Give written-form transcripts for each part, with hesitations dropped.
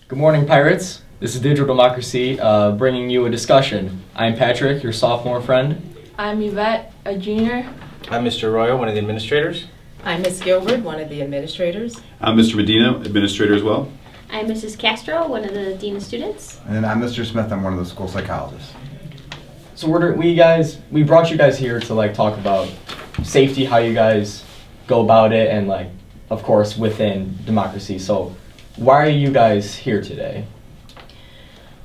Good morning, Pirates. This is Digital Democracy, bringing you a discussion. I'm Patrick, your sophomore friend. I'm Yvette, a junior. I'm Mr. Royal, one of the administrators. I'm Ms. Gilbert, one of the administrators. I'm Mr. Medina, administrator as well. I'm Mrs. Castro, one of the Dean of Students. And I'm Mr. Smith, I'm one of the school psychologists. So we brought you guys here to talk about safety, how you guys go about it, and of course within democracy. So why are you guys here today?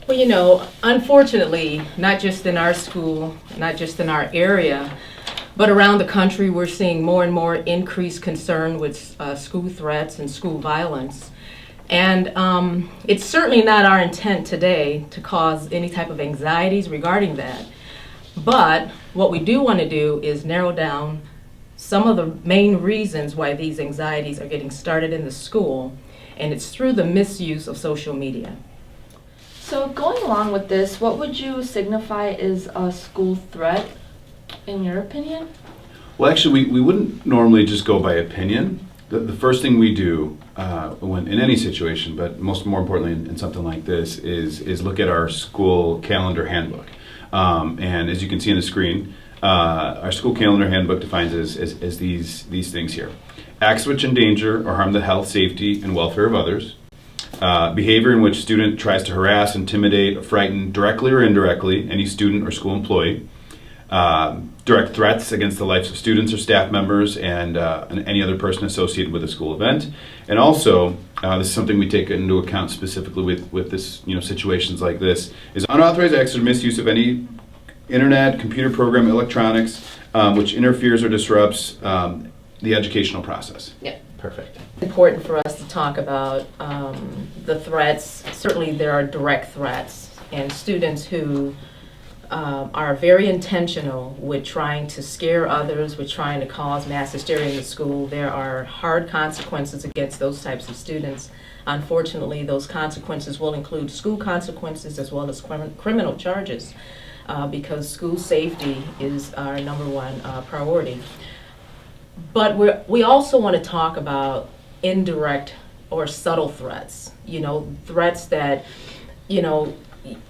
Well, unfortunately, not just in our school, not just in our area, but around the country, we're seeing more and more increased concern with school threats and school violence. And it's certainly not our intent today to cause any type of anxieties regarding that. But what we do want to do is narrow down some of the main reasons why these anxieties are getting started in the school, and it's through the misuse of social media. So going along with this, what would you signify is a school threat, in your opinion? Well, actually, we wouldn't normally just go by opinion. The first thing we do when in any situation, but more importantly in something like this, is look at our school calendar handbook. And as you can see on the screen, our school calendar handbook defines as these things here. Acts which endanger or harm the health, safety, and welfare of others. Behavior in which student tries to harass, intimidate, or frighten, directly or indirectly, any student or school employee. Direct threats against the lives of students or staff members and any other person associated with a school event. And also, this is something we take into account specifically with this, situations like this, is unauthorized access or misuse of any internet, computer program, electronics, which interferes or disrupts the educational process. Yeah. Perfect. Important for us to talk about the threats. Certainly there are direct threats, and students who are very intentional with trying to scare others, with trying to cause mass hysteria in the school. There are hard consequences against those types of students. Unfortunately, those consequences will include school consequences as well as criminal charges because school safety is our number one priority. But we also want to talk about indirect or subtle threats, threats that,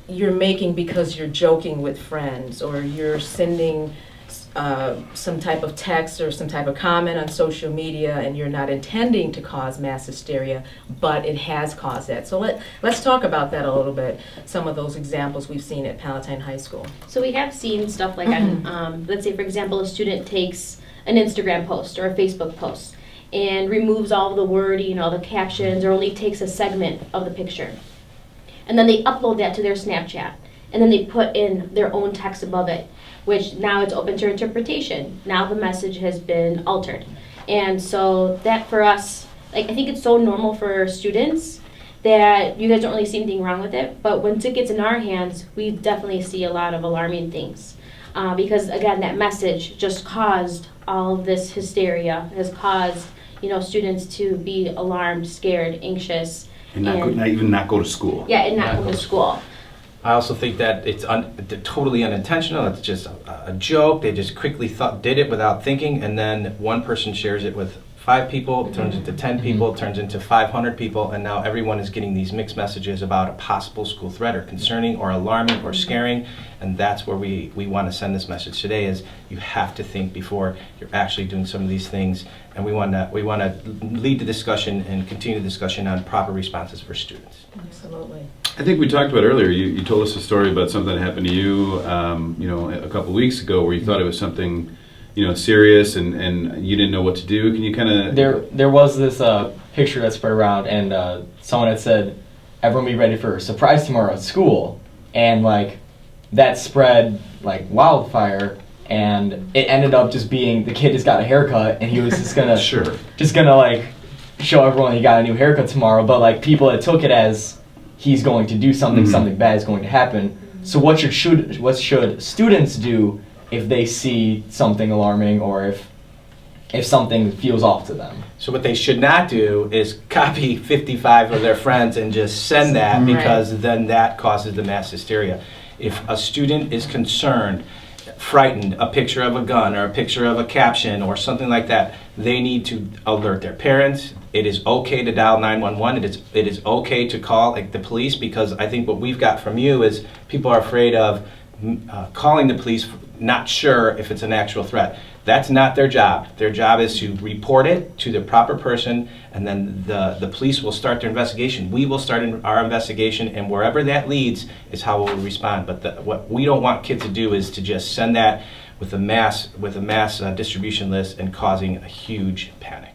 you're making because you're joking with friends, or you're sending some type of text or some type of comment on social media, and you're not intending to cause mass hysteria, but it has caused that. So let's talk about that a little bit, some of those examples we've seen at Palatine High School. So we have seen stuff like on, let's say for example, a student takes an Instagram post or a Facebook post and removes all the wording, all the captions, or only takes a segment of the picture. And then they upload that to their Snapchat. And then they put in their own text above it, which now it's open to interpretation. Now the message has been altered. And so that for us, I think it's so normal for students that you guys don't really see anything wrong with it. But once it gets in our hands, we definitely see a lot of alarming things. Because again, that message just caused all of this hysteria, has caused students to be alarmed, scared, anxious, And not even go to school. Yeah, and not go to school. I also think that it's totally unintentional. It's just a joke. They just quickly did it without thinking, and then one person shares it with 5 people, turns into 10 people, turns into 500 people, and now everyone is getting these mixed messages about a possible school threat or concerning or alarming or scaring, and that's where we want to send this message today is you have to think before you're actually doing some of these things, and we want to lead the discussion and continue the discussion on proper responses for students. Absolutely. I think we talked about earlier, you told us a story about something that happened to you, a couple weeks ago where you thought it was something serious and you didn't know what to do. Can you kind of... There was this picture that spread around, and someone had said, everyone be ready for a surprise tomorrow at school. And that spread like wildfire, and it ended up just being the kid just got a haircut, and he was just gonna show everyone he got a new haircut tomorrow. But people that took it as he's going to do something, something bad is going to happen. So what should students do if they see something alarming, or if something feels off to them? So what they should not do is copy 55 of their friends and just send that, because then that causes the mass hysteria. If a student is concerned, frightened, a picture of a gun or a picture of a caption or something like that, they need to alert their parents. It is okay to dial 911. It is okay to call the police, because I think what we've got from you is people are afraid of calling the police, not sure if it's an actual threat. That's not their job. Their job is to report it to the proper person, and then the police will start their investigation. We will start our investigation, and wherever that leads is how we'll respond. But what we don't want kids to do is to just send that with a mass distribution list and causing a huge panic.